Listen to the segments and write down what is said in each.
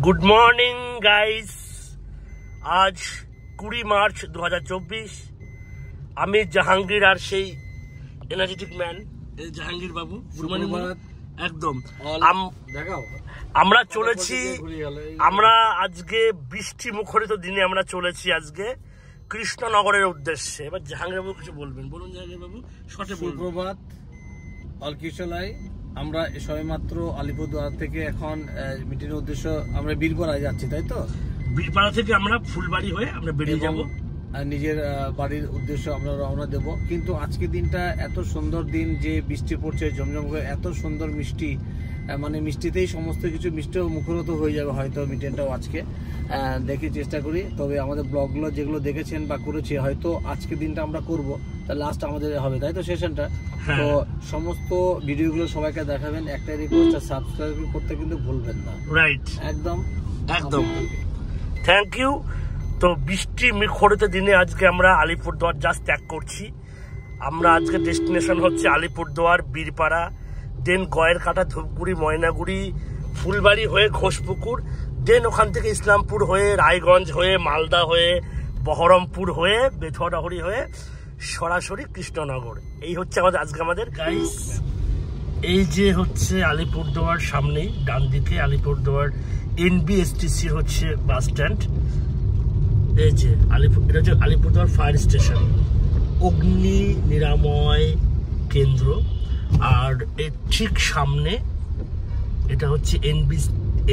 Good morning guys. আজ 20 March 2024। আমি জাহাঙ্গীর আর সেই এনার্জেটিক ম্যান জাহাঙ্গীর বাবু। একদম আমরা চলেছি, আমরা আজকে বৃষ্টি মুখরিত দিনে আমরা চলেছি আজকে কৃষ্ণনগরের উদ্দেশ্যে। এবার জাহাঙ্গীর বাবু কিছু বলবেন, বলুন জাহাঙ্গীর বাবু। সুপ্রভাত অলকিশলাই। আমরা সবেমাত্র আলিপুরদুয়ার থেকে এখন মিটিংয়ের উদ্দেশ্য আমরা বীরপাড়ায় যাচ্ছি, তাই তো? বীরপাড়া থেকে আমরা ফুলবাড়ি হয়ে আমরা বেরিয়ে যাব নিজের বাড়ির উদ্দেশ্যে আমরা রওনা দেব। কিন্তু আজকে দিনটা এত সুন্দর দিন যে বৃষ্টি পড়ছে ঝমঝম করে, এত সুন্দর মিষ্টি, মানে মিষ্টিতেই সমস্ত কিছু মিষ্টিও মুখরত হয়ে যাবে হয়তো মিটিংটাও আজকে দেখি চেষ্টা করি। তবে আমাদের ব্লগগুলো যেগুলো দেখেছেন বা করেছি হয়তো আজকে দিনটা আমরা করব, তা লাস্ট আমাদের হবে, তাই তো সেশনটা। তো সমস্ত ভিডিওগুলো সবাইকে দেখাবেন, একটাই রিকোয়েস্ট, সাবস্ক্রাইব করতে কিন্তু ভুলবেন না। রাইট, একদম একদম, থ্যাংক ইউ। তো বৃষ্টি মুখরিত দিনে আজকে আমরা আলিপুরদুয়ার জাস্ট ত্যাগ করছি। আমরা আজকে ডেস্টিনেশন হচ্ছে আলিপুরদুয়ার, বীরপাড়া, দেন গয়ের কাটা, ধূপগুড়ি, ময়নাগুড়ি, ফুলবাড়ি হয়ে ঘোষপুকুর, দেন ওখান থেকে ইসলামপুর হয়ে, রায়গঞ্জ হয়ে, মালদা হয়ে, বহরমপুর হয়ে, বেথুয়াডাহরি হয়ে সরাসরি কৃষ্ণনগর। এই হচ্ছে আমাদের গাইস। এই যে হচ্ছে আলিপুরদুয়ার সামনেই ডান দিকে আলিপুরদুয়ার NBSTC হচ্ছে বাস স্ট্যান্ড। এই যে এটা হচ্ছে আলিপুরদুয়ার ফায়ার স্টেশন, অগ্নি নিরাময় কেন্দ্র। আর এর ঠিক সামনে এটা হচ্ছে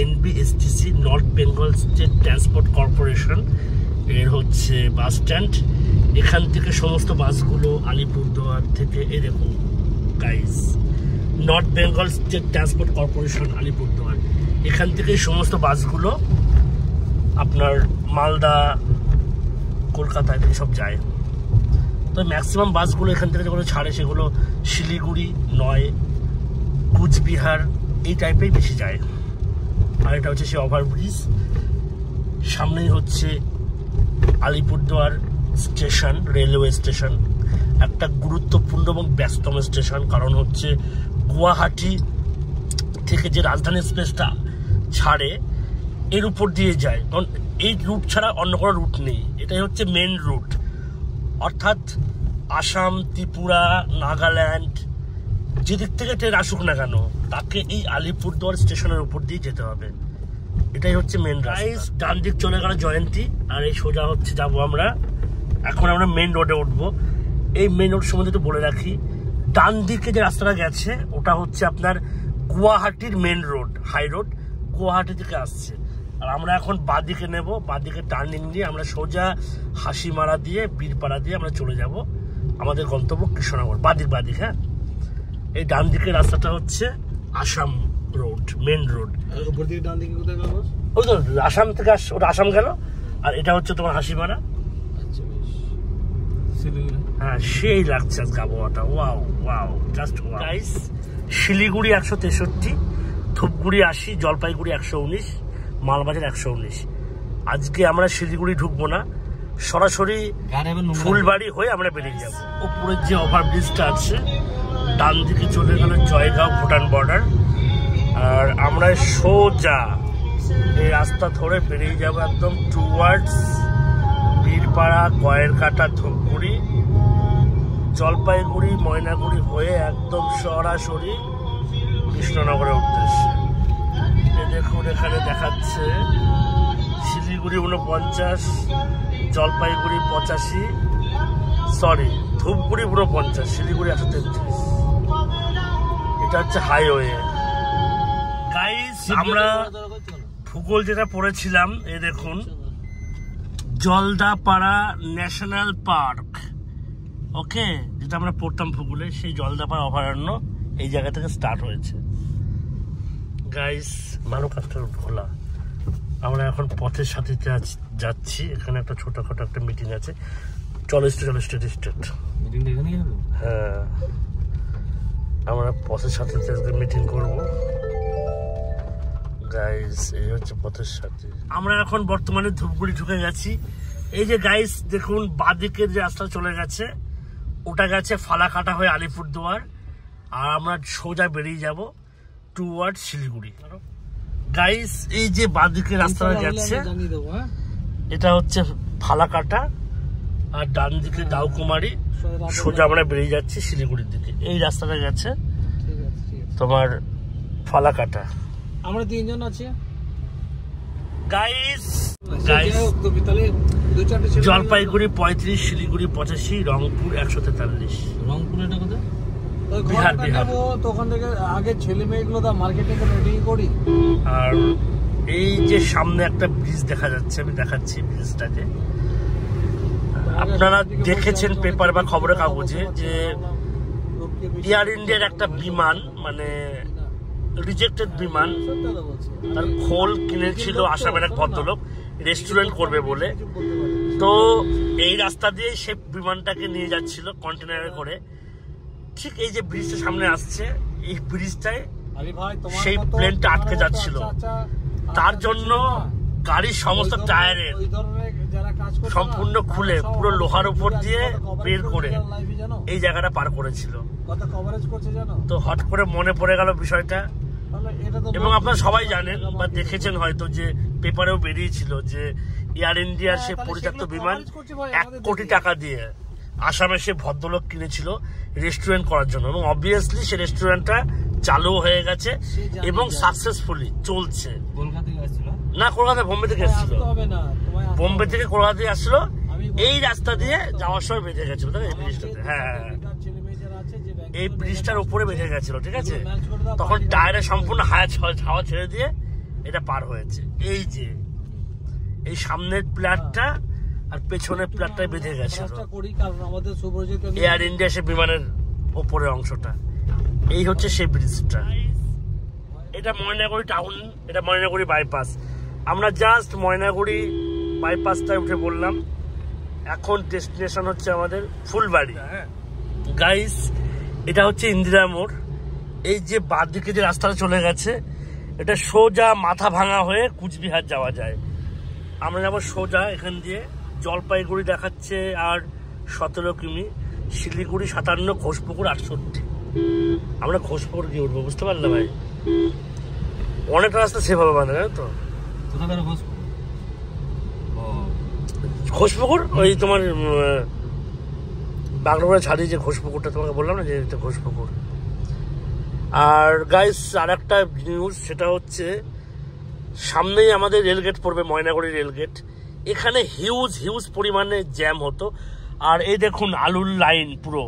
NBSTC, north Bengal state transport corporation এর হচ্ছে বাস স্ট্যান্ড। এখান থেকে সমস্ত বাসগুলো আলিপুরদুয়ার থেকে, এরকম guys, north Bengal state transport corporation Alipurduar, এখান থেকে সমস্ত বাসগুলো আপনার মালদা, কলকাতা থেকে সব যায়। তো ম্যাক্সিমাম বাসগুলো এখান থেকে যেগুলো ছাড়ে সেগুলো শিলিগুড়ি নয়, কুচবিহার এই টাইপেই বেশি যায়। আর এটা হচ্ছে সে ওভারব্রিজ। সামনেই হচ্ছে আলিপুরদুয়ার স্টেশন, রেলওয়ে স্টেশন, একটা গুরুত্বপূর্ণ এবং ব্যস্ততম স্টেশন। কারণ হচ্ছে গুয়াহাটি থেকে যে রাজধানী এক্সপ্রেসটা ছাড়ে এর উপর দিয়ে যায়, কারণ এই রুট ছাড়া অন্য কোনো রুট নেই। এটাই হচ্ছে মেন রুট, অর্থাৎ আসাম, ত্রিপুরা, নাগাল্যান্ড যেদিক থেকে ট্রেন আসুক না কেন তাকে এই আলিপুরদুয়ার স্টেশনের উপর দিয়ে যেতে হবে। এটাই হচ্ছে মেন রাস্তা। ডান দিক চলে গেল জয়ন্তী, আর এই সোজা হচ্ছে যাবো আমরা, এখন আমরা মেন রোডে উঠবো। এই মেন রোড সম্বন্ধে একটু বলে রাখি, ডান দিকে যে রাস্তাটা গেছে ওটা হচ্ছে আপনার গুয়াহাটির main road, high road, Guwahati থেকে আসছে। আর আমরা এখন বাঁদিকে নেব, বাঁদিকে টার্নিং দিয়ে আমরা সোজা হাসিমারা দিয়ে বীরপাড়া দিয়ে আমরা চলে যাব আমাদের গন্তব্য কৃষ্ণনগর। বাঁদিক, হ্যাঁ। এই ডান দিকের রাস্তাটা হচ্ছে আসাম রোড, মেন রোড। ওই তো আসাম থেকে ওটা আসাম গেল, আর এটা হচ্ছে তোমার হাসিমারা। হ্যাঁ, সেই লাগছে আজকে আবহাওয়াটা, wow wow, just wow guys. Siliguri 163, Dhupguri 80, Jalpaiguri 119, Malbazar 119। আজকে আমরা শিলিগুড়ি ঢুকবো না, সরাসরি ফুলবাড়ি হয়ে আমরা বেরিয়ে যাব। উপরের যে ওভারব্রিজটা আছে ডান দিকে চলে গেল জয়গাঁও ভুটান বর্ডার, আর আমরা সোজা এই রাস্তা ধরে বেরিয়ে যাব একদম টুয়ার্ডস বীরপাড়া, গয়ের কাটা, ধূপগুড়ি, জলপাইগুড়ি, ময়নাগুড়ি হয়ে একদম সরাসরি কৃষ্ণনগরের উদ্দেশ্যে। দেখুন এখানে দেখাচ্ছে শিলিগুড়ি 49, জলপাইগুড়ি 85, সরি ধূপগুড়ি 49, শিলিগুড়ি 133। এটা হচ্ছে হাইওয়ে গাইস। আমরা ভূগোল যেটা পড়েছিলাম, এই দেখুন জলদাপাড়া ন্যাশনাল পার্ক, ওকে, যেটা আমরা পড়তাম ভূগোলে, সেই জলদাপাড়া অভয়ারণ্য এই জায়গা থেকে স্টার্ট হয়েছে গাইস। মানবকাস্টার খোলা। আমরা এখন পথের সাথে যাচ্ছি, এখানে একটা ছোটখাটো একটা মিটিং আছে। চলো স্টেট। হ্যাঁ, আমরা পথের সাথে মিটিং করবো গাইস। এই হচ্ছে পথের সাথে। আমরা এখন বর্তমানে ধূপগুড়ি ঢুকে গেছি। এই যে গাইস দেখুন বাঁদিকের যে রাস্তা চলে গেছে ওটা গেছে ফালাকাটা হয়ে আলিপুরদুয়ার, আর আমরা সোজা বেরিয়ে যাব টুয়ার্ড শিলিগুড়ি। গাইস এই যে বাঁদিকে রাস্তাটা যাচ্ছে এটা হচ্ছে ফালাকাটা, আর ডান দিকে দাউকুমারি, সোজা আমরা বেরিয়ে যাচ্ছি শিলিগুড়ির দিকে। এই রাস্তাটা গেছে তোমার ফালাকাটা। আমরা 3 জন আছি গাইস। জলপাইগুড়ি 35, শিলিগুড়ি 85, রংপুর 143। রংপুর এটা কোথায়? বিহার। তো ওখান থেকে আগে ছেলে মেয়েগুলো দা মার্কেটিং রেডি করি। আর এই যে সামনে একটা ব্রিজ দেখা যাচ্ছে, আমি দেখাচ্ছি ব্রিজটাকে। আপনারা দেখেছেন পেপার বা খবরের কাগজে যে এয়ার ইন্ডিয়ার একটা বিমান, মানে রিজেক্টেড বিমান, তার খোল কিনেছিল আসামের এক ভদ্রলোক রেস্টুরেন্ট করবে বলে। তো এই রাস্তা দিয়ে সে বিমানটাকে নিয়ে যাচ্ছিল কন্টেনারে করে। ঠিক এই যে ব্রিজটা সামনে আসছে, এই ব্রিজটায় সেই প্লেনটা আটকে যাচ্ছিল। তার জন্য গাড়ির সমস্ত টায়ারের সম্পূর্ণ খুলে পুরো লোহার উপর দিয়ে বের করে এই জায়গাটা পার করেছিল। তো হট করে মনে পড়ে গেল বিষয়টা, এবং আপনারা সবাই জানেন বা দেখেছেন হয়তো যে পেপারেও বেরিয়েছিল যে এয়ার ইন্ডিয়ার সে পরিত্যক্ত বিমান 1 কোটি টাকা দিয়ে আসামে সে ভদ্রলোক কিনেছিল রেস্টুরেন্ট করার জন্য, এবং অবভিয়াসলি সে রেস্টুরেন্টটা চালু হয়ে গেছে এবং সাকসেসফুলি চলছে। না, কলকাতা বোম্বে থেকে এসেছিল, বোম্বে থেকে কলকাতায় আসলো, এই রাস্তা দিয়ে যাওয়ার সময় বেঁধে গেছিল। এই ব্রিজটাতে, হ্যাঁ এই ব্রিজটার উপরে বেঁধে গেছিল, ঠিক আছে। তখন টায়ারে সম্পূর্ণ হাওয়া ছেড়ে দিয়ে এটা পার হয়েছে। এই যে এই সামনের প্ল্যাটটা আর পেছনের প্ল্যাটটাই বেঁধে গেছিল এয়ার ইন্ডিয়া সে বিমানের ওপরের অংশটা। এই হচ্ছে সেই ব্রিজটা। এটা ময়নাগুড়ি টাউন, এটা ময়নাগুড়ি বাইপাস। আমরা জাস্ট ময়নাগুড়ি বাইপাসটায় উঠে বললাম। এখন ডেস্টিনেশন হচ্ছে আমাদের ফুলবাড়ি। গাইস এটা হচ্ছে ইন্দিরা মোড়। এই যে বাঁদিকে যে রাস্তাটা চলে গেছে, এটা সোজা মাথা ভাঙা হয়ে কুচবিহার যাওয়া যায়। আমরা যাবো সোজা এখান দিয়ে। জলপাইগুড়ি দেখাচ্ছে আর 17 কিমি, শিলিগুড়ি 57, ঘোষপুকুর 68। আমরা ঘোষপুকুর গিয়ে উঠবো, বুঝতে পারলাম ভাই। অনেকটা রাস্তা সেভ হবে মানে, জানো তো। ঘোষপুকুর ওই তোমার বাগডোগরা ছাড়িয়ে যে ঘোষপুকুরটা তোমাকে বললাম না, যে এটা ঘোষপুকুর। আর গাইস আর একটা নিউজ, সেটা হচ্ছে সামনেই আমাদের রেলগেট পড়বে, ময়নাগুড়ি রেলগেট। এখানে হিউজ পরিমাণে জ্যাম হতো। আর এই দেখুন আলুর লাইন পুরো।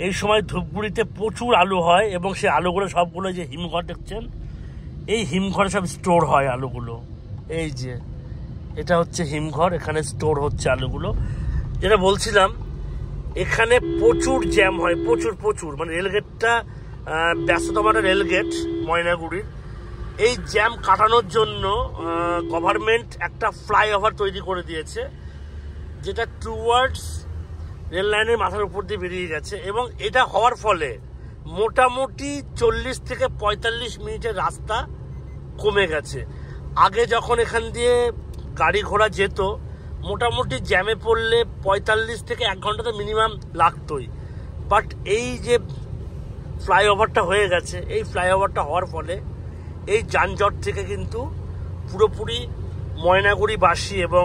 এই সময় ধূপগুড়িতে প্রচুর আলু হয়, এবং সেই আলুগুলো সবগুলো যে হিমঘর দেখছেন, এই হিমঘরে সব স্টোর হয় আলুগুলো। এই যে এটা হচ্ছে হিমঘর, এখানে স্টোর হচ্ছে আলুগুলো। যেটা বলছিলাম, এখানে প্রচুর জ্যাম হয়, প্রচুর। মানে রেলগেটটা ব্যস্ততম একটা রেলগেট ময়নাগুড়ির। এই জ্যাম কাটানোর জন্য গভর্নমেন্ট একটা ফ্লাইওভার তৈরি করে দিয়েছে, যেটা টুয়ার্ডস রেল লাইনের মাথার উপর দিয়ে বেরিয়ে গেছে। এবং এটা হওয়ার ফলে মোটামুটি 40 থেকে 45 মিনিটের রাস্তা কমে গেছে। আগে যখন এখান দিয়ে গাড়ি ঘোড়া যেত, মোটামুটি জ্যামে পড়লে 45 থেকে 1 ঘন্টা তো মিনিমাম লাগতোই। বাট এই যে ফ্লাইওভারটা হয়ে গেছে, এই ফ্লাইওভারটা হওয়ার ফলে এই যানজট থেকে কিন্তু পুরোপুরি ময়নাগুড়িবাসী এবং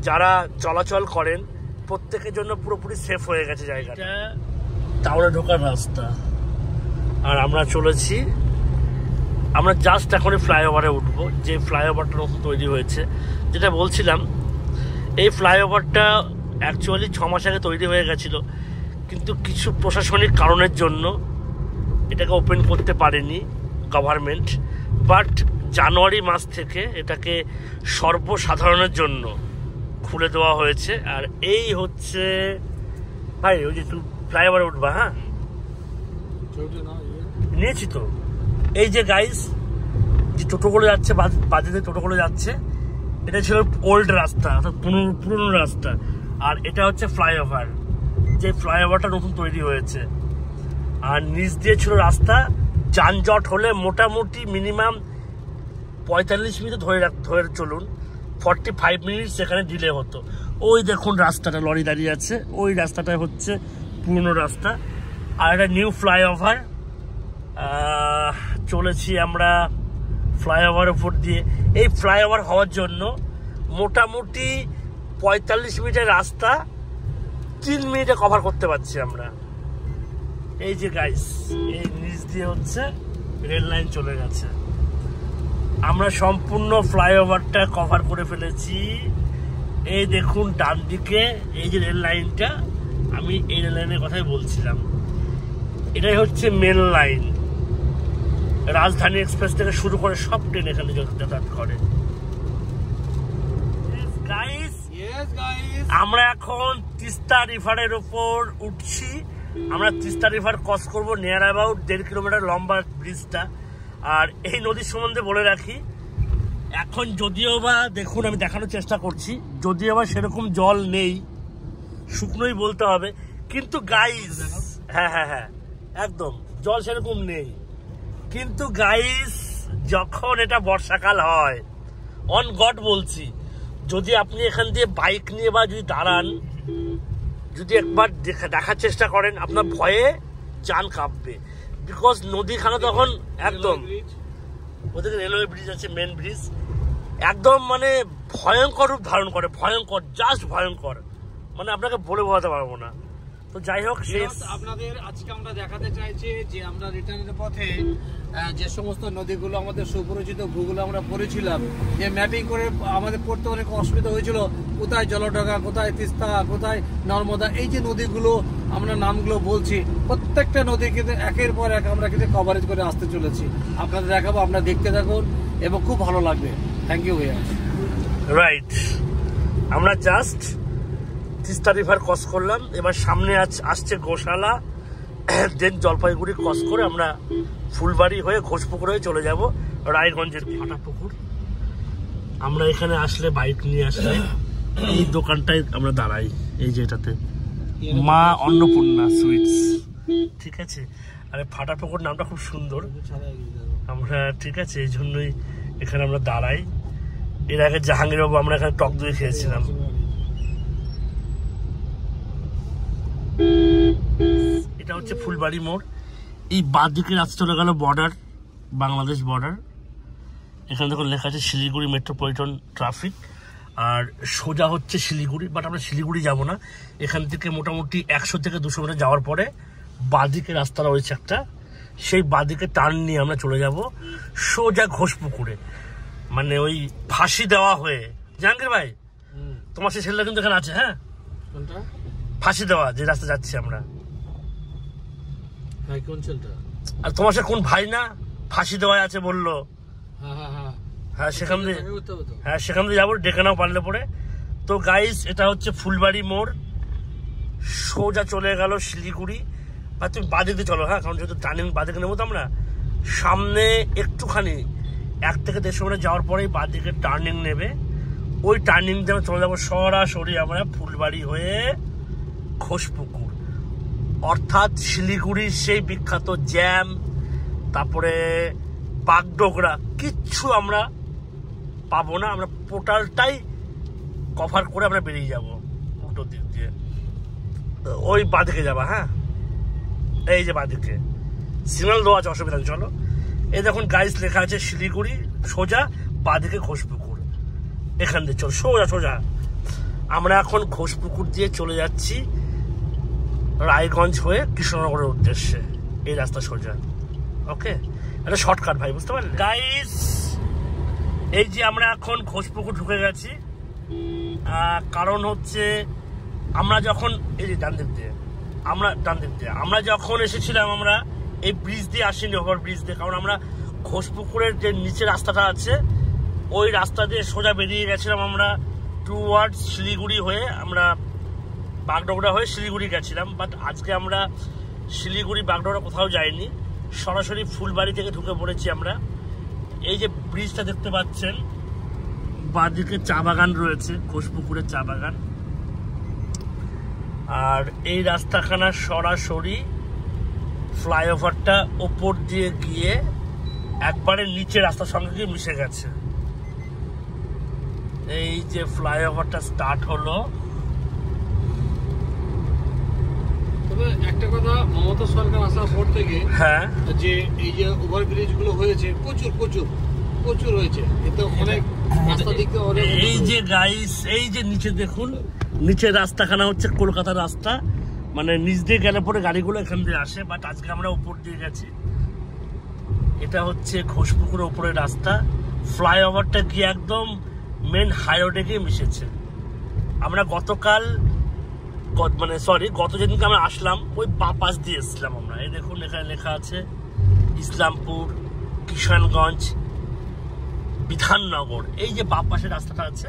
যারা চলাচল করেন প্রত্যেকের জন্য পুরোপুরি সেফ হয়ে গেছে জায়গাটা। টাউনে ঢোকার রাস্তা। আর আমরা চলেছি, আমরা জাস্ট এখনই ফ্লাইওভারে উঠবো, যে ফ্লাইওভারটা নতুন তৈরি হয়েছে। যেটা বলছিলাম, এই ফ্লাইওভারটা অ্যাকচুয়ালি 6 মাস আগে তৈরি হয়ে গেছিলো, কিন্তু কিছু প্রশাসনিক কারণের জন্য এটাকে ওপেন করতে পারেনি গভর্নমেন্ট। বাট জানুয়ারি মাস থেকে এটাকে সর্বসাধারণের জন্য খুলে দেওয়া হয়েছে। আর এই হচ্ছে ভাই, ওই যে তুই ফ্লাইওভারে উঠবা, হ্যাঁ নিয়েছি তো। এই যে গাইস, যে টোটোগুলো যাচ্ছে, বাজেতে টোটোগুলো যাচ্ছে, এটা ছিল ওল্ড রাস্তা, অর্থাৎ পুরনো রাস্তা। আর এটা হচ্ছে ফ্লাইওভার, যে ফ্লাইওভারটা নতুন তৈরি হয়েছে। আর নিচ দিয়ে ছিল রাস্তা। যানজট হলে মোটামুটি মিনিমাম 45 মিনিট ধরে চলুন, 45 মিনিট সেখানে ডিলে হতো। ওই দেখুন রাস্তাটা, লরি দাঁড়িয়ে আছে, ওই রাস্তাটা হচ্ছে পুরনো রাস্তা। আর একটা নিউ ফ্লাইওভার। চলেছি আমরা ফ্লাইওভারের উপর দিয়ে। এই ফ্লাইওভার হওয়ার জন্য মোটামুটি 45 মিনিটের রাস্তা 3 মিনিটে কভার করতে পারছি আমরা। এই যে গাইস, এই নিচ দিয়ে হচ্ছে রেল লাইন চলে গেছে, আমরা সম্পূর্ণ ফ্লাইওভারটা কভার করে ফেলেছি। এই দেখুন ডান দিকে এই যে রেল লাইনটা, আমি এই রেল লাইনের কথাই বলছিলাম, এটাই হচ্ছে মেন লাইন। রাজধানী এক্সপ্রেস থেকে শুরু করে সব ট্রেন এখানে যাতায়াত করে। আমরা এখন তিস্তা রিভারের উপর উঠছি। আমরা তিস্তা রিভার ক্রস করবো, নিয়ার অ্যাবাউট 1.5 কিলোমিটার লম্বা ব্রিজটা। আর এই নদীর সম্বন্ধে বলে রাখি, এখন যদিও বা দেখুন আমি দেখানোর চেষ্টা করছি, যদিও বা সেরকম জল নেই, শুকনোই বলতে হবে, কিন্তু গাইস হ্যাঁ একদম জল সেরকম নেই, কিন্তু গাইস যখন এটা বর্ষাকাল হয়, অন গড বলছি, যদি আপনি এখান দিয়ে বাইক নিয়ে বা যদি দাঁড়ান, যদি একবার দেখার চেষ্টা করেন, আপনার ভয়ে জান কাঁপবে। বিকজ নদীখানা তখন একদম, ওদিকে রেলওয়ে ব্রিজ আছে, মেন ব্রিজ, একদম মানে ভয়ঙ্কর রূপ ধারণ করে, ভয়ঙ্কর, জাস্ট ভয়ঙ্কর, মানে আপনাকে বলে বোঝাতে পারবো না। তো যাই হোক, আপনাদের আজকে আমরা দেখাতে চাইছি যে আমরা রিটার্নের পথে যে সমস্ত নদীগুলো আমাদের সুপরিচিত ভূগুলো আমরা পড়েছিলাম, যে ম্যাপিং করে আমাদের পড়তে অনেক অসুবিধা হয়েছিল, কোথায় জলঢাকা, কোথায় তিস্তা, কোথায় নর্মদা, এই যে নদীগুলো আমরা নামগুলো বলছি, প্রত্যেকটা নদী কিন্তু একের পর এক আমরা কিন্তু কভারেজ করে আসতে চলেছি। আপনাদের দেখাবো, আপনারা দেখতে থাকুন এবং খুব ভালো লাগবে। থ্যাংক ইউ ভাইয়া। রাইট, আমরা জাস্ট তিস্তা রিভার ক্রস করলাম, এবার সামনে আসছে গোশালা, দেন জলপাইগুড়ি ক্রস করে আমরা ফুলবাড়ি হয়ে ঘোষপুকুর হয়ে চলে যাব রায়গঞ্জের ফাটাপুকুর। আমরা এখানে আসলে, বাইক নিয়ে আসলে এই দোকানটায় আমরা দাঁড়াই, এই যে এটাতে মা অন্নপূর্ণা সুইটস, ঠিক আছে। আরে ফাটাপুকুর নামটা খুব সুন্দর, আমরা ঠিক আছে এই জন্যই এখানে আমরা দাঁড়াই। এর আগে জাহাঙ্গীরবাবু আমরা এখানে টক দই খেয়েছিলাম। এটা হচ্ছে ফুলবাড়ি মোড়। এই বাঁ দিকে রাস্তা চলে গেল বর্ডার, বাংলাদেশ বর্ডার। এখানে দেখুন লেখা আছে শিলিগুড়ি মেট্রোপলিটন ট্রাফিক, আর সোজা হচ্ছে শিলিগুড়ি। বাট আমরা শিলিগুড়ি যাব না, এখান থেকে মোটামুটি 100 থেকে 200 মিটার যাওয়ার পরে বাঁদিকে রাস্তা রয়েছে একটা, সেই বাঁদিকে টার্ন নিয়ে আমরা চলে যাব সোজা ঘোষপুকুরে, মানে ওই ফাঁসি দেওয়া হয়ে। জাহাঙ্গীর ভাই, তোমার সেই ছেলেটা কিন্তু এখানে আছে। হ্যাঁ, ফাঁসি দেওয়া যে রাস্তা যাচ্ছি আমরা। আর তোমার সে কোন ভাই না ফাঁসি দেওয়া আছে বললো? হ্যাঁ, সেখান দিয়ে যাবো, ডেকে নাও পারলে পরে। তো গাইস, এটা হচ্ছে ফুলবাড়ি মোড়, সোজা চলে গেল শিলিগুড়ি। আর তুমি বাঁদিকে চলো, হ্যাঁ, কারণ যেহেতু টার্নিং বাঁদিকে নেবো তো আমরা। সামনে একটুখানি 1 থেকে 150 মিটার যাওয়ার পরেই বাঁদিকে টার্নিং নেবে, ওই টার্নিং দিয়ে আমরা চলে যাবো সরাসরি আমরা ফুলবাড়ি হয়ে ঘোষপুকুর। অর্থাৎ শিলিগুড়ির সেই বিখ্যাত জ্যাম, তারপরে বাগডোগরা, কিচ্ছু আমরা পাবো না, আমরা পোর্টালটাই কভার করে আমরা বেরিয়ে যাব উল্টো দিক দিয়ে। ওই বাঁদিকে যাবা, হ্যাঁ, এই যে বাঁদিকে সিগন্যাল দেওয়া আছে, অসুবিধা নেই, চলো। এই দেখুন গাইস, লেখা আছে শিলিগুড়ি, সোজা বাঁদিকে ঘোষপুকুর, এখান দিয়ে চল সোজা। আমরা এখন ঘোষপুকুর দিয়ে চলে যাচ্ছি রায়গঞ্জ হয়ে কৃষ্ণনগরের উদ্দেশ্যে, এই রাস্তা সোজা। ওকে, এটা শর্টকাট ভাই, বুঝতে পারলেন গাইস। এই যে আমরা এখন ঘোষপুকুর ঢুকে গেছি, কারণ হচ্ছে আমরা যখন এই যে ডান দিক দিয়ে আমরা যখন এসেছিলাম, আমরা এই ব্রিজ দিয়ে আসিনি, ওভার ব্রিজ দিয়ে, কারণ আমরা ঘোষপুকুরের যে নিচে রাস্তাটা আছে ওই রাস্তা দিয়ে সোজা বেরিয়ে গেছিলাম আমরা টুয়ার্ডস শিলিগুড়ি হয়ে, আমরা বাগডোগরা হয়ে শিলিগুড়ি গেছিলাম। বাট আজকে আমরা শিলিগুড়ি বাগডোগরা কোথাও যাইনি, সরাসরি ফুলবাড়ি থেকে ঢুকে পড়েছি আমরা। এই যে ব্রিজটা দেখতে পাচ্ছেন, বাঁদিকে চা বাগান রয়েছে, ঘোষপুকুরের চা বাগান, আর এই রাস্তাখানা সরাসরি ফ্লাইওভারটা ওপর দিয়ে গিয়ে একবারে নিচে রাস্তার সঙ্গে গিয়ে মিশে গেছে। এই যে ফ্লাইওভারটা স্টার্ট হলো। তবে একটা কথা, মমতা সরকার আসার পর থেকে, হ্যাঁ, যে এই যে ওভারব্রিজ গুলো হয়েছে প্রচুর প্রচুর হয়েছে, এতে অনেক রাস্তা দিক থেকে অনেক। এই যে গাইস, এই যে নিচে দেখুন, নিচের রাস্তাখানা হচ্ছে কলকাতার রাস্তা, মানে নিচ দিয়ে গেলে পরে গাড়িগুলো এখান দিয়ে আসে, বাট আজকে আমরা উপর দিয়ে গেছি। এটা হচ্ছে ঘোষপুকুরের উপরের রাস্তা, ফ্লাইওভারটা গিয়ে একদম মেন হাইরোডে গিয়ে মিশেছে। আমরা গতকাল মানে গত যেদিনকে আমরা আসলাম ওই পাশ দিয়ে এসেছিলাম আমরা। এই দেখুন এখানে লেখা আছে ইসলামপুর, কিষানগঞ্জ, বিধাননগর। এই যে পাশের রাস্তাটা আছে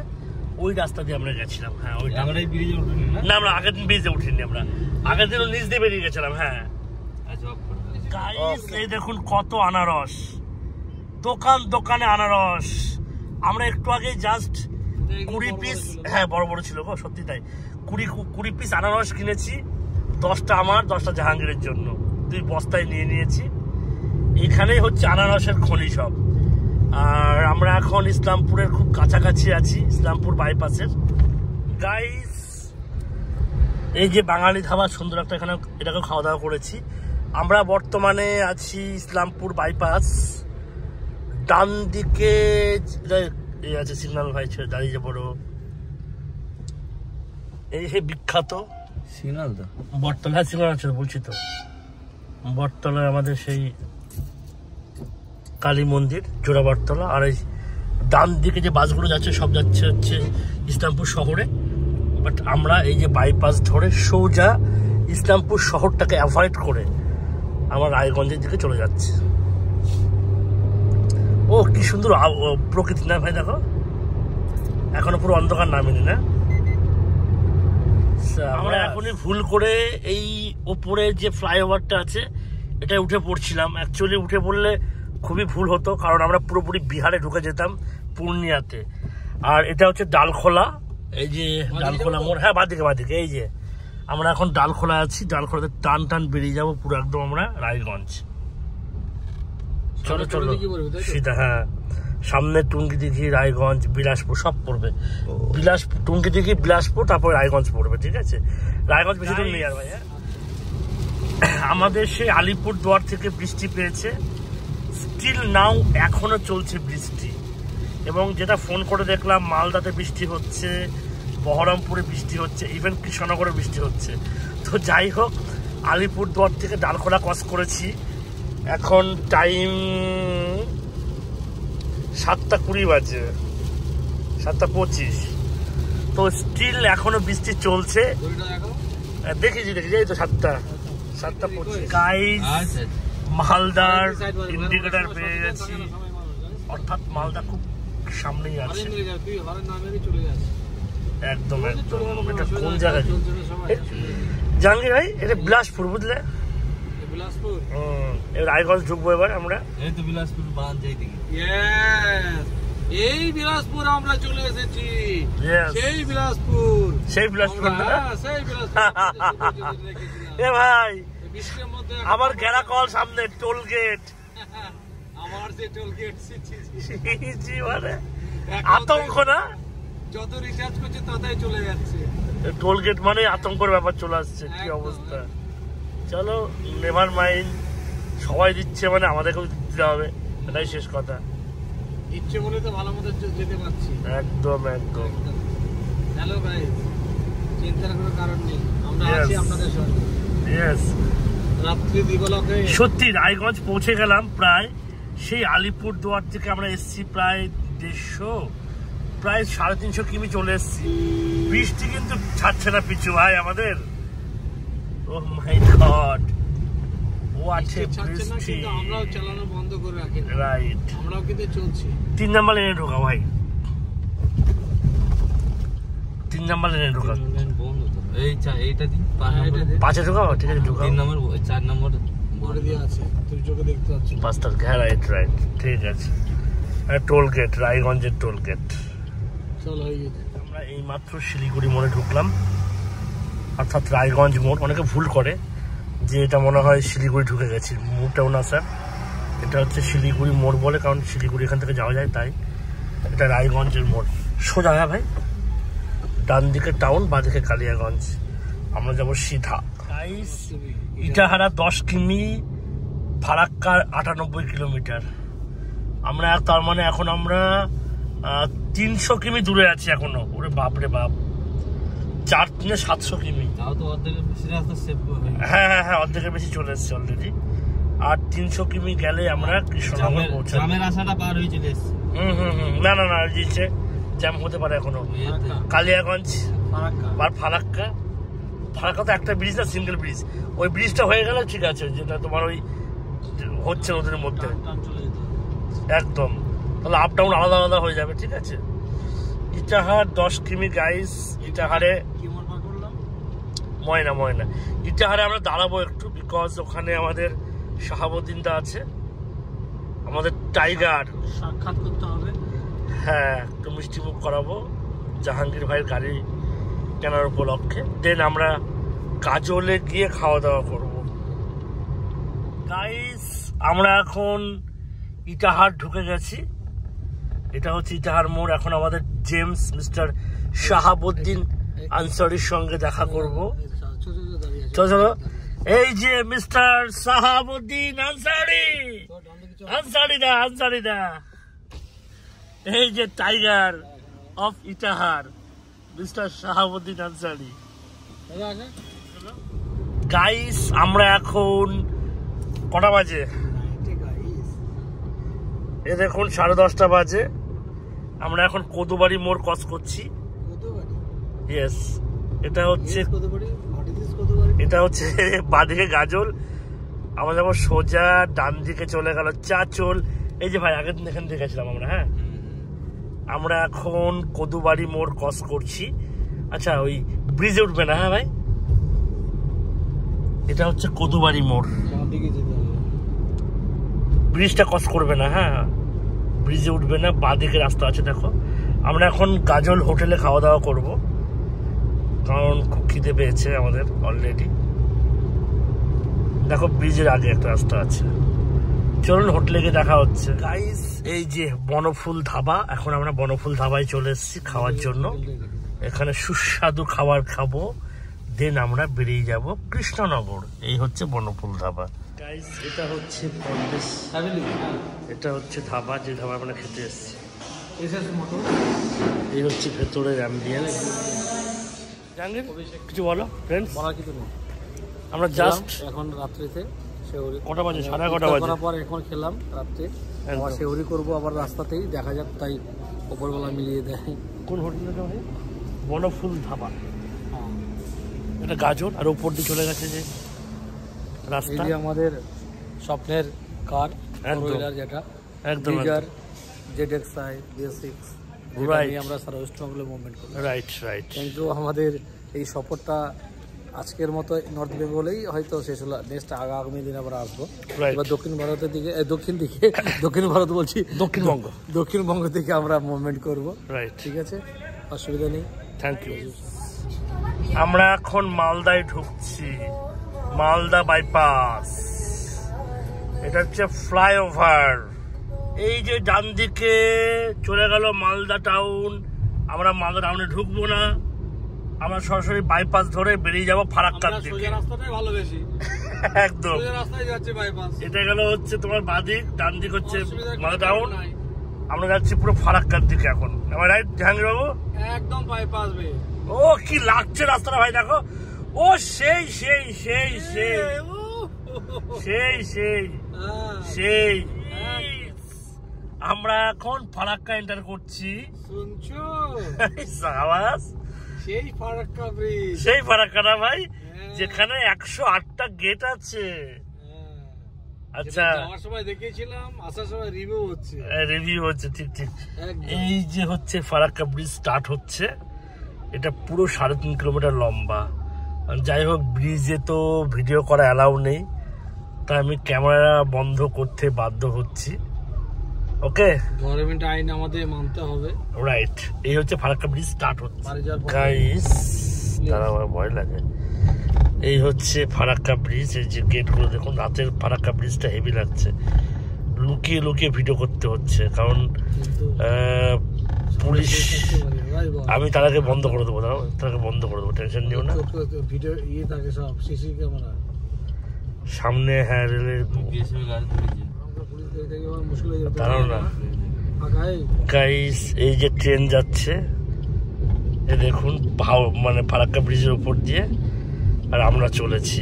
ওই রাস্তা দিয়ে আমরা গেছিলাম। হ্যাঁ, ওইটা আমরা ব্রিজে উঠিনি না, আমরা আগের দিন ব্রিজে উঠিনি, আমরা আগের দিন নিচ দিয়ে বেরিয়ে গেছিলাম। হ্যাঁ গাইস, এই দেখুন কত আনারস, দোকান দোকানে আনারস। আমরা একটু আগে জাস্ট 20 পিস, হ্যাঁ বড় বড় ছিল গো, সত্যি তাই, 20 পিস আনারস কিনেছি। 10টা আমার, 10টা জাহাঙ্গীরের জন্য, 2 বস্তায় নিয়ে নিয়েছি। এখানেই হচ্ছে আনারসের খনি সব। আর আমরা এখন ইসলামপুরের খুব কাছাকাছি আছি, ইসলামপুর বাইপাসের। গাইস, এই যে বাঙালি ধাবা সুন্দর একটা, এখানে এটাকেও খাওয়া দাওয়া করেছি। আমরা বর্তমানে আছি ইসলামপুর বাইপাস, ডান দিকে এই আছে সিগন্যাল ভাই দাঁড়িয়ে বড়, এই হে বিখ্যাত সিগন্যাল তো বটতলা। হ্যাঁ সিগন্যাল আছে বলছি তো, বটতলায় আমাদের সেই কালী মন্দির, জোড়া বটতলা। আর এই ডান দিকে যে বাসগুলো যাচ্ছে সব যাচ্ছে হচ্ছে ইসলামপুর শহরে, বাট আমরা এই যে বাইপাস ধরে সোজা ইসলামপুর শহরটাকে অ্যাভয়েড করে আমরা রায়গঞ্জের দিকে চলে যাচ্ছি। ও কি সুন্দর প্রকৃতি না ভাই, দেখো এখনো পুরো অন্ধকার নামেনি না। আমরা এখনই ভুল করে এই ওপরে যে ফ্লাইওভারটা আছে এটাই উঠে পড়ছিলাম। অ্যাকচুয়ালি উঠে পড়লে খুবই ভুল হতো, কারণ আমরা পুরোপুরি বিহারে ঢুকে যেতাম, পূর্ণিয়াতে। আর এটা হচ্ছে ডালখোলা, এই যে ডালখোলা মোড়। হ্যাঁ বাদিকে এই যে আমরা এখন ডালখোলা আছি, ডালখোলাতে টান বেরিয়ে যাবো পুরো একদম আমরা রায়গঞ্জ। চলো সিধা, হ্যাঁ সামনে টুঙ্গিদিঘি, রায়গঞ্জ, বিলাসপুর সব পড়বে। টুঙ্গিদিঘি, বিলাসপুর, তারপর রায়গঞ্জ পড়বে, ঠিক আছে? রায়গঞ্জ বেশি দূর নেই আর ভাই। আমাদের সেই আলিপুরদুয়ার থেকে বৃষ্টি পেয়েছে, স্টিল নাও এখনো চলছে বৃষ্টি। এবং যেটা ফোন করে দেখলাম, মালদাতে বৃষ্টি হচ্ছে, বহরমপুরে বৃষ্টি হচ্ছে, ইভেন কৃষ্ণনগরে বৃষ্টি হচ্ছে। তো যাই হোক, আলিপুরদুয়ার থেকে ডালখোলা ক্রস করেছি, এখন টাইম 7:20 বাজে, 7:25। তো স্টিল এখনো বৃষ্টি চলছে। দেখেছি এই তো 7:25। গাইস, মালদার ইন্ডিকেটর পেয়ে গেছি, অর্থাৎ মালদা খুব সামনেই আছে একদম। এটা কোন জায়গায় জাহাঙ্গীর ভাই? এটা বিলাসপুর, বুঝলে? রায়গঞ্জ ঢুকবো এবার আমরা। এই তো বিলাসপুর বাঁধ যাই দিকে, এই বিলাসপুর আমরা চলে এসেছি। সেই বিলাসপুর এ ভাই, আমার গেরা কল সামনে টোল গেট, আমার যে টোল গেট মানে আতঙ্ক না, যত রিচার্জ করছে ততই চলে যাচ্ছে। টোল গেট মানে আতঙ্কের ব্যাপার চলে আসছে, কি অবস্থা। চলো, নেভার মাইন্ড, সবাই দিচ্ছে মানে আমাদেরকেও দিতে হবে, এটাই শেষ কথা। ইচ্ছে বলে তো ভালো মতো যেতে পারছি। একদম। হ্যালো গাইস, চিন্তার কোনো কারণ নেই, আমরা আছি আপনাদের সঙ্গে। রাত্রি দিবালোকে সত্যি রায়গঞ্জ পৌঁছে গেলাম প্রায়। সেই আলিপুরদুয়ার থেকে আমরা এসেছি প্রায় 150, প্রায় 350 কিমি চলে এসেছি। বৃষ্টি কিন্তু ছাড়ছে না পিছু ভাই আমাদের। ওহ মাই গড, হোয়াট এ বৃষ্টি। আমরাও চালানো বন্ধ করে রাখি, রাইট, আমরাও কিন্তু চলছি। 3 নাম্বার লেনে ঢোকা ভাই, 3 নাম্বার লেনে ঢোকা। এইটা দিন 5-এ ঢোকা, ঠিক আছে ঢোকা। 3 নম্বর 4 নম্বর বলে দেওয়া আছে, তুমি চোখে দেখতে পাচ্ছ। 5টা, হ্যাঁ রাইট, ঠিক আছে। টোল গেট, রায়গঞ্জের টোল গেট। চলো হয়ে গেছে। আমরা এই মাত্র শিলিগুড়ি মোড়ে ঢুকলাম, অর্থাৎ রায়গঞ্জ মোড়। অনেকে ভুল করে যে এটা মনে হয় শিলিগুড়ি ঢুকে গেছি, মোড়টাও না স্যার, এটা হচ্ছে শিলিগুড়ি মোড় বলে, কারণ শিলিগুড়ি এখান থেকে যাওয়া যায়, তাই এটা রায়গঞ্জের মোড়। সোজা, হ্যাঁ ভাই, ডান দিকে টাউন, বাঁ দিকে কালিয়াগঞ্জ। আমরা যাবো সিধা। ইটাহারা 10 কিমি, ফারাক্কা 98 কিলোমিটার। আমরা তার মানে এখন আমরা 300 কিমি দূরে আছি এখনো। ওরে বাপরে বাপ, 700 কিমি। হ্যাঁ হ্যাঁ হ্যাঁ, অর্ধেকের বেশি চলে এসেছি অলরেডি। আর 300 কিমি গেলে আমরা কৃষ্ণনগর পৌঁছাবো। না না না, দিচ্ছে জ্যাম হতে পারে এখনো। কালিয়াগঞ্জ আর ফারাক্কা। ফারাক্কা তো একটা ব্রিজ না, সিঙ্গেল ব্রিজ। ওই ব্রিজটা হয়ে গেলে ঠিক আছে, যেটা তোমার ওই হচ্ছে নদীর মধ্যে একদম, তাহলে আপ ডাউন আলাদা আলাদা হয়ে যাবে। ঠিক আছে, ইটাহার 10 কিমি গাইস। ইটাহারে ময়না ইটাহারে আমরা দাঁড়াবো একটু, বিকজ ওখানে আমাদের শাহাবুদ্দিনটা আছে, আমাদের টাইগার, সাক্ষাৎ করতে হবে। হ্যাঁ, একটু মিষ্টি মুখ করাবো জাহাঙ্গীর ভাইয়ের গাড়ি কেনার উপলক্ষে। দেন আমরা কাজলে গিয়ে খাওয়া দাওয়া করবো। গাইস আমরা এখন ইটাহার ঢুকে গেছি। এটা হচ্ছে ইটাহার মোড়। এখন আমাদের জেমস মিস্টার শাহাবুদ্দিন আনসারির সঙ্গে দেখা করব। চলো চলো, এই যে মিস্টার শাহাবুদ্দিন আনসারি দা, এই যে tiger of Itahar mister Shahabuddin Ansari. Guys আমরা এখন কটা বাজে? এ দেখুন 10:30 বাজে। আমরা এখন কদুবাড়ি মোড় ক্রস করছি। ইয়েস, এটা হচ্ছে বাঁদিকে গাজল। আমরা যাবো সোজা, ডান দিকে চলে গেল চাচল। এই যে ভাই আগের দিন এখান থেকে গেছিলাম আমরা। হ্যাঁ, আমরা এখন কদুবাড়ি মোড় ক্রস করছি। আচ্ছা, ওই ব্রিজে উঠবে না? হ্যাঁ ভাই, এটা হচ্ছে কদুবাড়ি মোড়, ব্রিজটা ক্রস করবে না। হ্যাঁ, ব্রিজে উঠবে না, বাঁদিকে রাস্তা আছে। দেখো, আমরা এখন গাজল হোটেলে খাওয়া দাওয়া করব, কারণ খুব খিদে পেয়েছে আমাদের অলরেডি। দেখো, ব্রিজের আগে একটা রাস্তা আছে। চলুন হোটেলে গিয়ে দেখা হচ্ছে। গাইস, এই যে বনফুল ধাবা, এখন আমরা বনফুল ধাবায় চলে এসেছি খাওয়ার জন্য। এখানে সুস্বাদু খাবার খাবো, দেন আমরা বেরিয়ে যাব কৃষ্ণনগর। এই হচ্ছে বনফুল ধাবা। গাইস, এটা হচ্ছে এটা হচ্ছে ধাবা, যে ধাবা আমরা খেতে এসেছি। এই হচ্ছে ভেতরের অ্যাম্বিয়েন্স। জাহাঙ্গীর, কিছু বলো ফ্রেন্ডস? বলার কিছু নেই, আমরা জাস্ট এখন রাত্রিতে কটা বাজে? 11:30 বাজে। পর এখন খেলাম রাত্রে, আবার শেউরি করবো আবার রাস্তাতেই, দেখা যাক, তাই উপরবেলা মিলিয়ে দেয়। কোন হোটেলটা ভাই? বনফুল ধাবা। এটা গাজর, আর উপর দিয়ে চলে গেছে যে রাস্তা, আমাদের স্বপ্নের কার, যেটা একদম ZXi BS6, আমরা সারা ওয়েস্ট বেঙ্গলে মুভমেন্ট করি। রাইট। কিন্তু আমাদের এই সফরটা আজকের মতো নর্থ বেঙ্গলেই হয়তো শেষ হলো। নেক্সট আগামী দিন আমরা আসবো এবার দক্ষিণ ভারতের দিকে, দক্ষিণ ভারত বলছি, দক্ষিণবঙ্গ থেকে আমরা মুভমেন্ট করবো। রাইট, ঠিক আছে, অসুবিধা নেই। Thank you. আমরা এখন মালদায় ঢুকছি, মালদা বাইপাস। এটা হচ্ছে ফ্লাইওভার। এই যে ডান দিকে চলে গেল মালদা টাউন। আমরা মালদা টাউনে ঢুকবো না, আমরা সরাসরি বাইপাস ধরে বেরিয়ে যাবো ফারাক্কার দিকে। একদম এটা গেল হচ্ছে তোমার বাদিক, ডান দিক হচ্ছে মালদা টাউন। আমরা যাচ্ছি পুরো ফারাক্কার দিকে এখন। আমার রাইট জাহাঙ্গীর বাবু? একদম বাইপাস। ও কি লাগছে রাস্তাটা ভাই, দেখো। ও সেই সেই সেই সেই সেই সেই সেই আমরা এখন ফারাক্কা এন্টার করছি। শুনছো আওয়াজ? সেই ফারাক্কা ব্রিজ, সেই ফারাক্কা না ভাই, যেখানে 108টা গেট আছে। আচ্ছা, যাওয়ার সময় দেখেছিলাম, আসার সময় রিভিউ হচ্ছে। ঠিক। এই যে হচ্ছে ফারাক্কা ব্রিজ স্টার্ট হচ্ছে। এটা পুরো 3.5 কিলোমিটার লম্বা। যাই হোক, ব্রিজে তো ভিডিও করা অ্যালাউ নেই, তাই আমি ক্যামেরা বন্ধ করতে বাধ্য হচ্ছি। ওকে, গভর্নমেন্ট আইন আমাদের মানতে হবে। রাইট, এই হচ্ছে ফারাক্কা ব্রিজ স্টার্ট হচ্ছে। গাইস, তারা আমার ভয় লাগে। এই হচ্ছে ফারাক্কা ব্রিজ। এই যে গেটগুলো দেখুন, রাতের ফারাক্কা ব্রিজটা হেভি লাগছে। লুকিয়ে লুকিয়ে ভিডিও করতে হচ্ছে, কারণ পুলিশ। আমি তারাকে বন্ধ করে দেবো, টেনশন নিও না। ভিডিও ইয়ে থাকে সব, সিসি ক্যামেরা সামনে। হ্যাঁ, রেলের দাঁড়াও না গাইস, এই যে ট্রেন যাচ্ছে এ দেখুন, মানে ফারাক্কা ব্রিজের উপর দিয়ে, আর আমরা চলেছি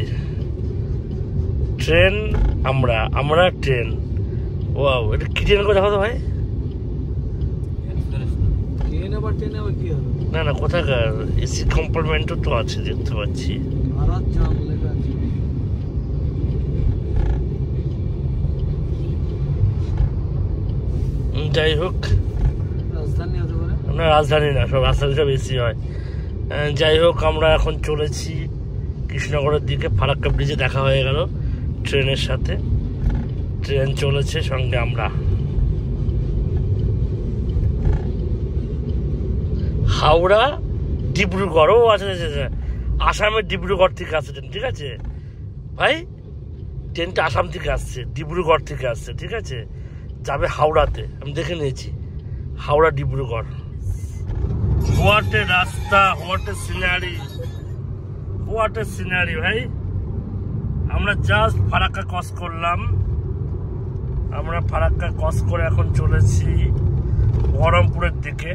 ট্রেন, আমরা ট্রেন। ওয়াও, এটা কি ট্রেন করে দেখো তো ভাই? না না, কোথাকার এসি কম্পার্টমেন্টও তো আছে, দেখতে পাচ্ছি। যাই হোক, না রাজধানী না, সব রাজধানী সব এসি হয়। যাই হোক, আমরা এখন চলেছি কৃষ্ণনগরের দিকে। ফারাক্কা ব্রিজে দেখা হয়ে গেল ট্রেনের সাথে, ট্রেন চলেছে, সঙ্গে আমরা। হাওড়া ডিব্রুগড়, ও আচ্ছা আচ্ছা, আসামের ডিব্রুগড় থেকে আসছে ট্রেন, ঠিক আছে ভাই? ট্রেনটা আসাম থেকে আসছে, ডিব্রুগড় থেকে আসছে, ঠিক আছে? যাবে হাওড়াতে, আমি দেখে নিয়েছি, হাওড়া ডিব্রুগড়। হোয়াট এ রাস্তা, what a scenery, what a scenery ভাই। আমরা জাস্ট ফারাক্কা ক্রস করলাম, আমরা ফারাক্কা ক্রস করে এখন চলেছি বহরমপুরের দিকে।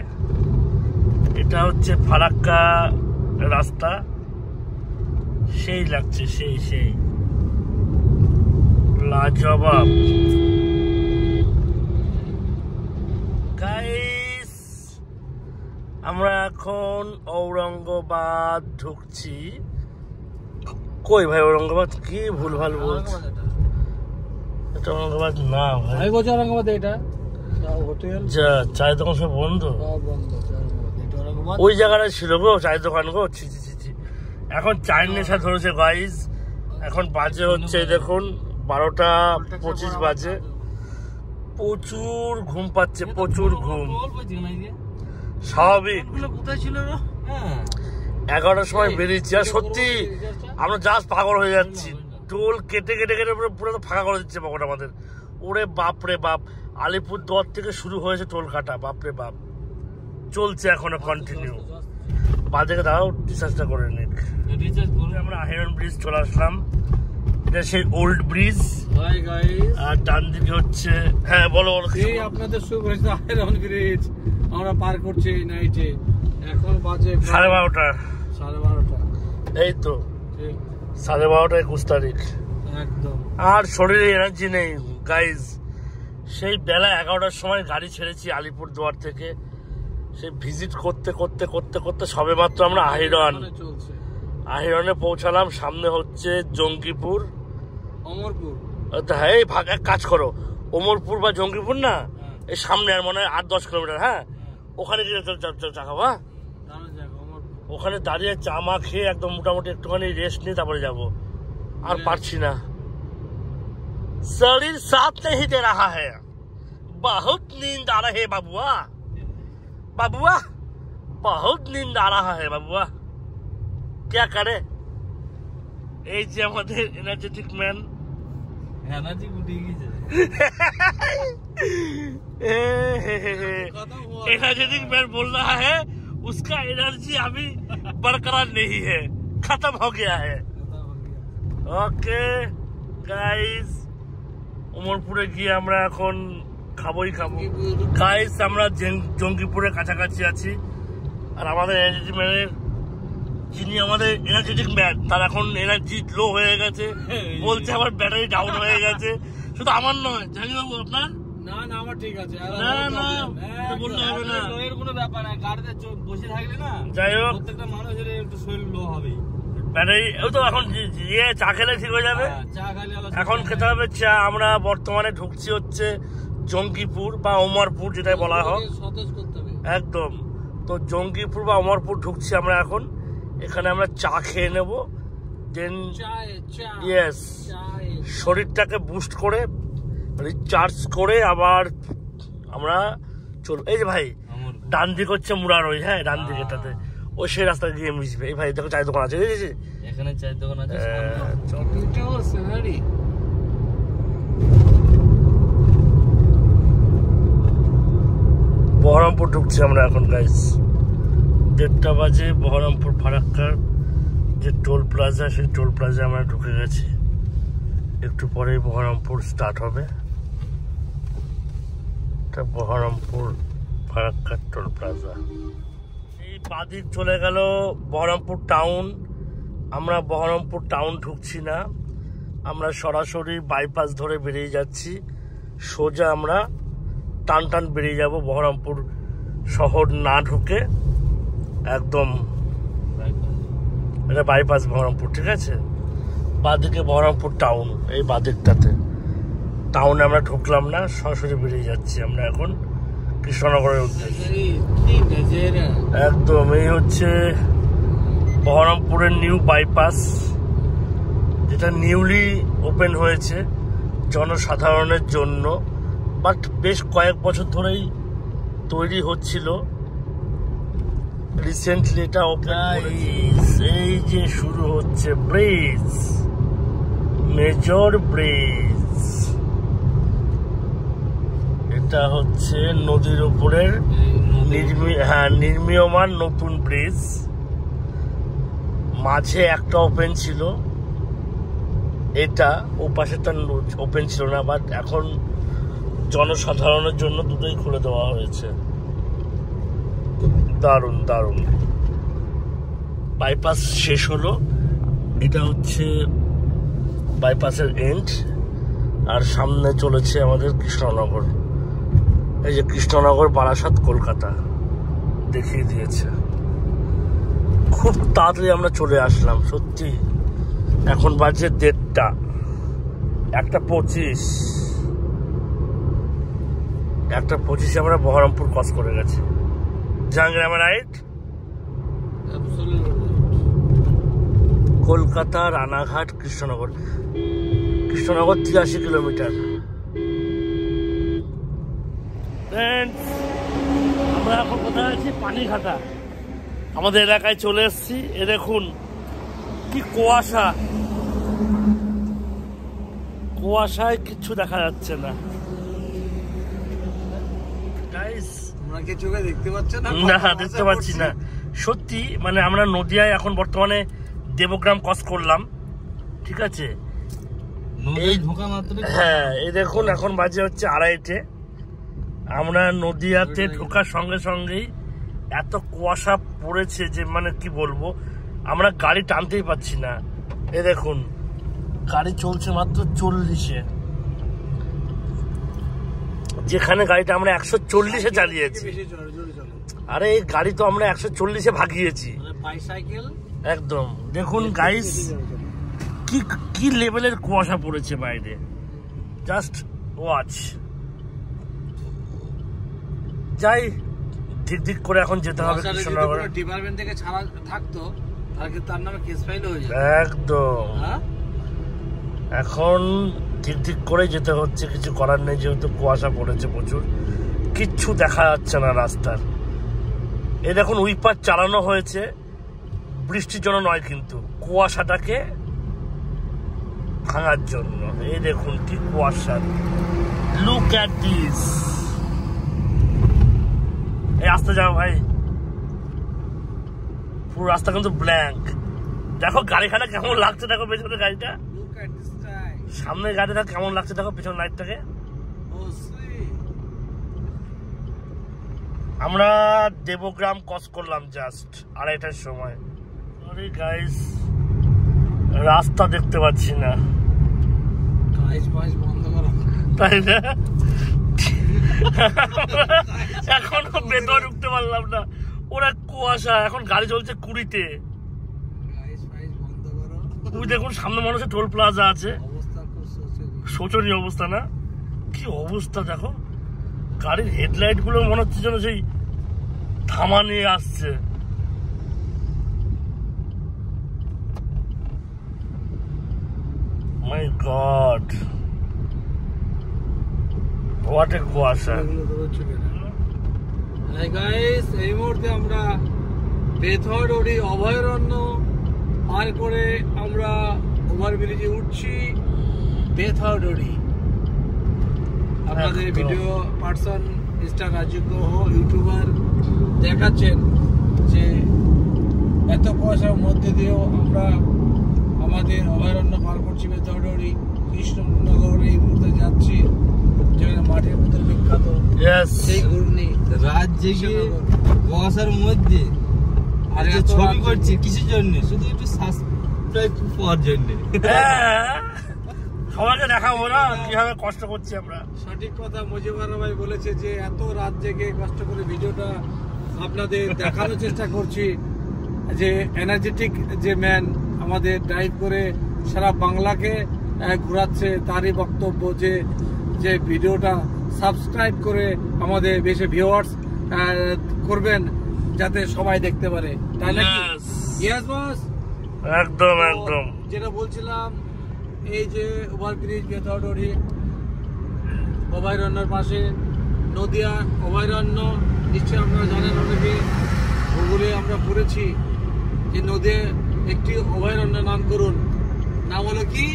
এটা হচ্ছে ফারাক্কা রাস্তা, সেই লাগছে, সেই লাজবাব। গাইস, আমরা এখন ঔরঙ্গাবাদ ঢুকছি। কই ভাই ঔরঙ্গাবাদ? কি ভুলভাল বলছে, এটা ঔরঙ্গাবাদ না ভাই, ঔরঙ্গাবাদ এটা হোটেল, যা চায়ের দোকান সব বন্ধ। ওই জায়গাটা ছিল গো চায়ের দোকান গো, ছি ছি ছি। এখন চায়ের নেশা ধরেছে গাইস। এখন বাজে হচ্ছে দেখুন 12:25 বাজে। প্রচুর ঘুম পাচ্ছে, প্রচুর ঘুম, স্বাভাবিক। 11টার সময় বেরিয়েছি, আর সত্যি আমরা জাস্ট পাগল হয়ে যাচ্ছি। টোল কেটে কেটে কেটে পুরো ফাঁকা করে দিচ্ছে পকেট আমাদের। ওরে বাপরে বাপ, আলিপুরদুয়ার থেকে শুরু হয়েছে টোল কাটা, বাপরে বাপ, চলছে এখনো কন্টিনিউ। বাজেকে দাও, রিচার্জটা করে নিক। আমরা আহিরন ব্রিজ চলে আসলাম, এটা সেই ওল্ড ব্রিজ। আর ডান দিকে হচ্ছে, হ্যাঁ বলো বলো। আপনাদের শুভেচ্ছা, আহিরন ব্রিজ আমরা পার করছি নাইটে, এখন বাজে 12:30। 12:30, এই তো 12:30, 21 তারিখ একদম। আর শরীরে এনার্জি নেই গাইজ। সেই বেলা 11টার সময় গাড়ি ছেড়েছি আলিপুরদুয়ার থেকে, সেই ভিজিট করতে করতে করতে করতে সবে মাত্র আমরা আহিরনে পৌঁছালাম। সামনে হচ্ছে জঙ্গিপুর, অমরপুর। হ্যাঁ, ভাগ এক কাজ করো, অমরপুর বা জঙ্গিপুর না, এই সামনে আর মনে হয় 8-10 কিলোমিটার। হ্যাঁ, ওখানে গিয়ে চা খাবা, ওখানে দাঁড়িয়ে চা মা খেয়ে একদম মোটামুটি একটুখানি রেস্ট নিয়ে তারপরে যাবো। আর পারছি না, শরীর সাথ नहीं दे रहा है, बहुत नींद आ रहा है बाबुआ, बाबुआ बहुत नींद आ रहा है बाबुआ, क्या करे। এই যে আমাদের এনার্জেটিক ম্যান, এনার্জি গুটিয়ে গেছে, एनर्जेटिक मैन बोल रहा है उसका एनर्जी अभी बरकरार नहीं है, खत्म हो गया है। ओके गाइस, উমরপুরে গিয়ে আমরা এখন খাবোই খাবো গাইস। আমরা জঙ্গিপুরের কাছাকাছি আছি, আর আমাদের এনার্জেটিক ম্যানের, যিনি আমাদের এনার্জেটিক ম্যান, তার এখন এনার্জি লো হয়ে গেছে, বলছে আমার ব্যাটারি ডাউন হয়ে গেছে। শুধু আমার নয়, জানি বাবু আপনার? না না, আমার ঠিক আছে, না না বলতে হবে না, এর কোনো ব্যাপার না। গাড়িতে বসে থাকলে না, যাই হোক প্রত্যেকটা মানুষের একটু শরীর লো হবে। ব্যাটারি ওই তো এখন চা খেলে ঠিক হয়ে যাবে। এখন খেতে হবে চা। আমরা বর্তমানে ঢুকছি হচ্ছে জঙ্গিপুর বা অমরপুর, যেটাই বলা হয় একদম। তো জঙ্গিপুর বা অমরপুর ঢুকছি আমরা এখন। এখানে আমরা চা খেয়ে নেব, দেন ইয়েস শরীরটাকে বুস্ট করে রিচার্জ করে আবার আমরা চলবো। এই যে ভাই ডান দিক হচ্ছে মুরারই, হ্যাঁ ডান দিকেটাতে, ও সেই রাস্তা গিয়ে মিশবে। এই ভাই দেখো চায়ের দোকান আছে, এখানে চায়ের দোকান আছে। বহরমপুর ঢুকছি আমরা এখন গাইস, 1:30 বাজে। বহরমপুর ফারাক্কার যে টোল প্লাজা, সেই টোল প্লাজা আমরা ঢুকে গেছি। একটু পরেই বহরমপুর স্টার্ট হবে। এটা বহরমপুর ফারাক্কা টোল প্লাজা। এই বাদিক চলে গেল বহরমপুর টাউন। আমরা বহরমপুর টাউন ঢুকছি না, আমরা সরাসরি বাইপাস ধরে বেরিয়ে যাচ্ছি। সোজা আমরা টান বেরিয়ে যাব বহরমপুর শহর না ঢুকে, একদম এটা বাইপাস বহরমপুর, ঠিক আছে। বাদিকে বহরমপুর টাউন, এই বাদিকটাতে টাউনে আমরা ঢুকলাম না, সরাসরি বেরিয়ে যাচ্ছি আমরা এখন কৃষ্ণনগরের উদ্দেশ্যে। একদম এই হচ্ছে বহরমপুরের নিউ বাইপাস, যেটা নিউলি ওপেন হয়েছে জনসাধারণের জন্য, বাট বেশ কয়েক বছর ধরেই তৈরি হচ্ছিল। রিসেন্টলি এটা ওপেন। এই যে শুরু হচ্ছে ব্রিজ, মেজর ব্রিজ। এটা হচ্ছে নদীর উপরের নির্মীয়মান নতুন ব্রিজ। মাঝে একটা ওপেন ছিল, এটা ও পাশেটা ওপেন ছিল না, বাট এখন জনসাধারণের জন্য দুটোই খুলে দেওয়া হয়েছে। দারুণ দারুণ। বাইপাস শেষ হলো, এটা হচ্ছে বাইপাসের এন্ড, আর সামনে চলেছে আমাদের কৃষ্ণনগর। এই যে কৃষ্ণনগর, বারাসাত, কলকাতা দেখিয়ে দিয়েছে। খুব তাড়াতাড়ি আমরা চলে আসলাম সত্যি। এখন বাজে 1:30, 1:25। 1:25 আমরা বহরমপুর ক্রস করে গেছি। জাহাঙ্গীর, আমার রাইট? কলকাতা, রানাঘাট, কৃষ্ণনগর। কৃষ্ণনগর 83 কিলোমিটার। আমরা এখন কোথায় আছি? পানিঘাটা। আমাদের এলাকায় চলে এসেছি। এ দেখুন কি কুয়াশা, কুয়াশায় কিচ্ছু দেখা যাচ্ছে না। চোখে দেখতে পাচ্ছেন না? দেখতে পাচ্ছি না সত্যি। মানে আমরা নদিয়ায় এখন বর্তমানে দেবগ্রাম ক্রস করলাম, ঠিক আছে। হ্যাঁ, এই দেখুন এখন বাজে হচ্ছে 2:30। আমরা নদিয়াতে ঢোকার সঙ্গে সঙ্গেই এত কুয়াশা পড়েছে যে মানে কি বলবো, আমরা গাড়ি টানতেই পাচ্ছি না। এ দেখুন গাড়ি চলছে মাত্র 40-এ, যেখানে গাড়িটা আমরা 140-এ চালিয়েছি। আরে এই গাড়ি তো আমরা 140-এ ভাগিয়েছি একদম। দেখুন গাইস কি লেভেলের কুয়াশা পড়েছে বাইরে, জাস্ট ওয়াচ। যাই, ঠিক করে এখন যেতে হবে কৃষ্ণনগর। ডিপার্টমেন্ট থেকে ছাড়া থাকতো তার নামে কেস ফাইল হয়ে যায় একদম। এখন ঠিক করে যেতে হচ্ছে, কিছু করার নেই, যেহেতু কুয়াশা পড়েছে প্রচুর, কিচ্ছু দেখা যাচ্ছে না রাস্তার। এই দেখুন উইপার চালানো হয়েছে বৃষ্টির জন্য নয়, কিন্তু কুয়াশাটাকে ভাঙার জন্য। এই দেখুন কি কুয়াশা, লুক অ্যাট দিস। এই রাস্তা যাও ভাই, পুরো রাস্তা কিন্তু ব্ল্যাঙ্ক। দেখো গাড়িখানা কেমন লাগছে, দেখো পেছনে গাড়িটা, সামনে গাড়িটা কেমন লাগছে দেখো, পেছনে লাইটটাকে। আমরা দেবগ্রাম ক্রস করলাম জাস্ট 2:30-টার সময়। সরি গাইস, রাস্তা দেখতে পাচ্ছি না, তাই না? এখনো ভেতর ঢুকতে পারলাম না, ওরা কুয়াশা। এখন গাড়ি চলছে 20-তে। ওই দেখুন সামনে মানুষের টোল প্লাজা আছে, শোচনীয় অবস্থা না? কি অবস্থা দেখো, গাড়ির হেডলাইট গুলো মনে হচ্ছে যেন সেই থামা নিয়ে আসছে। মাই গড, হোয়াট এ কুয়াশা। এই মুহূর্তে আমরা বেথরডি অভয়ারণ্য পার করে আমরা ওভারব্রিজে উঠছি। বেথরডি আপনাদের video person mister Raju Guha YouTuber দেখাচ্ছেন যে এত কুয়াশার মধ্যে দিয়েও আমরা আমাদের অভয়ারণ্য পার করছি। বেথরডি কৃষ্ণনগর এই মুহূর্তে যাচ্ছি। মাটির ভিতর বিখ্যাত ইয়েস সেই ঘূর্ণি রাত জেগে কুয়াশার মধ্যে আর ছবি করছি কিসের জন্য? শুধু একটু সাবস্ক্রাইব পাওয়ার জন্য। সবাইকে দেখাবো না কিভাবে কষ্ট করছি আমরা। সঠিক কথা মুজিবুর ভাই বলেছে যে এত রাত জেগে কষ্ট করে ভিডিওটা আপনাদের দেখানোর চেষ্টা করছি যে এনার্জেটিক যে ম্যান আমাদের ড্রাইভ করে সারা বাংলাকে ঘোরাচ্ছে, তারই বক্তব্য যে যে ভিডিওটা সাবস্ক্রাইব করে আমাদের বেশি ভিউয়ার্স করবেন যাতে সবাই দেখতে পারে, তাই নাকি? ইয়েস বস, একদম একদম। যেটা বলছিলাম এই যে ওভারব্রিজ বেতডরি অভয়ারণ্যের পাশে নদিয়া অভয়ারণ্য, নিশ্চয়ই আপনারা জানেন, অনেকে গুগলে আমরা পড়েছি যে নদীর একটি অভয়ারণ্যের নাম করুন, নাম হলো কি?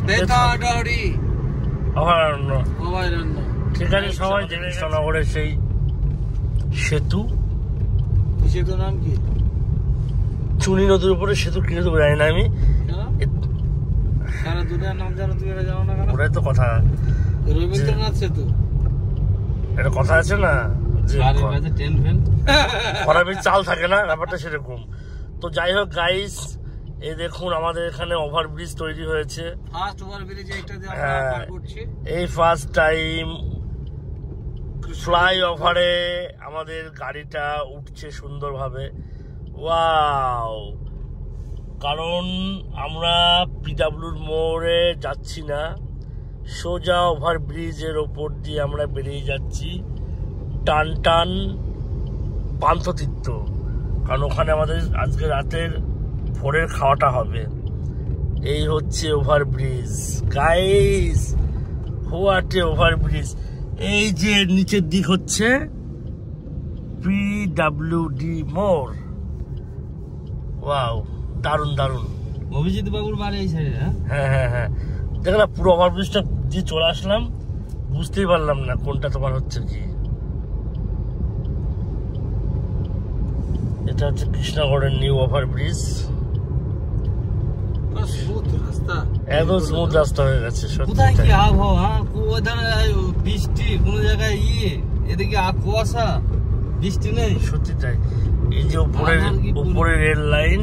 বেতডরি অভয়ারণ্য। অভয়ারণ্য। ঠিক আছে, সবাই কৃষ্ণনগরের সেই সেতু, সেতুর নাম কি? চুনি নদীর উপরে সেতু, কি সেতু জানি না আমি। সারা দুনিয়ার নাম জানো, তুমি এটা জানো না কেন? ওটাই তো কথা, রবীন্দ্রনাথ সেতু। একটা কথা আছে না যে খরাবির চাল থাকে না, ব্যাপারটা সেরকম। তো যাই হোক গাইস, এই দেখুন আমাদের এখানে ওভারব্রিজ তৈরি হয়েছে, ফার্স্ট ওভারব্রিজ এইটা দিয়ে আমরা পার করছি। এই ফার্স্ট টাইম ফ্লাইওভারে আমাদের গাড়িটা উঠছে সুন্দরভাবে। ওয়াও! কারণ আমরা পিডাব্লিউর মোড়ে যাচ্ছি না, সোজা ওভারব্রিজের ওপর দিয়ে আমরা বেরিয়ে যাচ্ছি টান টান পান্থতীর্থ, কারণ ওখানে আমাদের আজকে রাতের ভোরের খাওয়াটা হবে। এই হচ্ছে overbridge guys, what a overbridge. এই যে নিচের দিক হচ্ছে পিডাব্লিউডি মোড়। ওয়াও, দারুন দারুন। অভিজিৎ বাবুর বাড়ি এই সাইডে। হ্যাঁ হ্যাঁ হ্যাঁ, দেখো না পুরো ওভারব্রিজটা দিয়ে চলে আসলাম, বুঝতেই পারলাম না কোনটা তোমার হচ্ছে কি। এটা হচ্ছে কৃষ্ণনগরের নিউ ওভারব্রিজ। একদম স্মুথ রাস্তা হয়ে গেছে। কোথায় কি আবহাওয়া, বৃষ্টি কোনো জায়গায় এদিকে কুয়াশা, বৃষ্টি নেই। সত্যি তাই। এই যে উপরে রেল লাইন,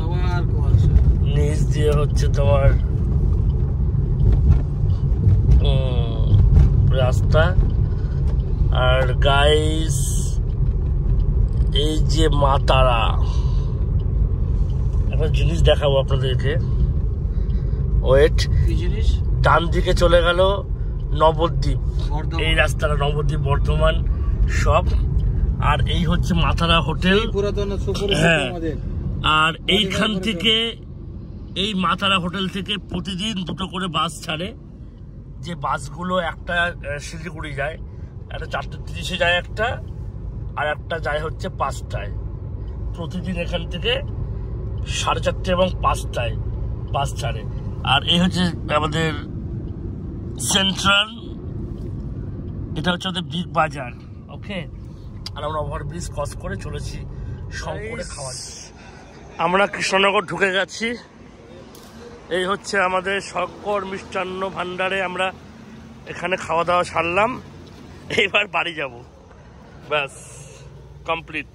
আবার কুয়াশা, নিচ দিয়ে হচ্ছে তোমার রাস্তা। আর গাইস, এই যে মা তারা, একটা জিনিস দেখাবো আপনাদেরকে, ওয়েট। কি জিনিস? ডান দিকে চলে গেল নবদ্বীপ, এই রাস্তাটা নবদ্বীপ বর্ধমান সব। আর এই হচ্ছে মাতারা হোটেল, আর এইখান থেকে এই মাতারা হোটেল থেকে প্রতিদিন দুটো করে বাস ছাড়ে, যে বাসগুলো একটা শিলিগুড়ি যায়, একটা 4:30 যায় একটা, আর একটা যায় হচ্ছে 5টায়। প্রতিদিন এখান থেকে 4:30 এবং 5টায় বাস ছাড়ে। আর এই হচ্ছে আমাদের সেন্ট্রাল, এটা হচ্ছে আমাদের বিগ বাজার। ওকে, আর আমরা ওভারব্রিজ ক্রস করে চলেছি শঙ্করে খাওয়ার জন্য। আমরা কৃষ্ণনগর ঢুকে গেছি। এই হচ্ছে আমাদের শঙ্কর মিষ্টান্ন ভান্ডারে, আমরা এখানে খাওয়া দাওয়া সারলাম, এইবার বাড়ি যাব, ব্যাস কমপ্লিট।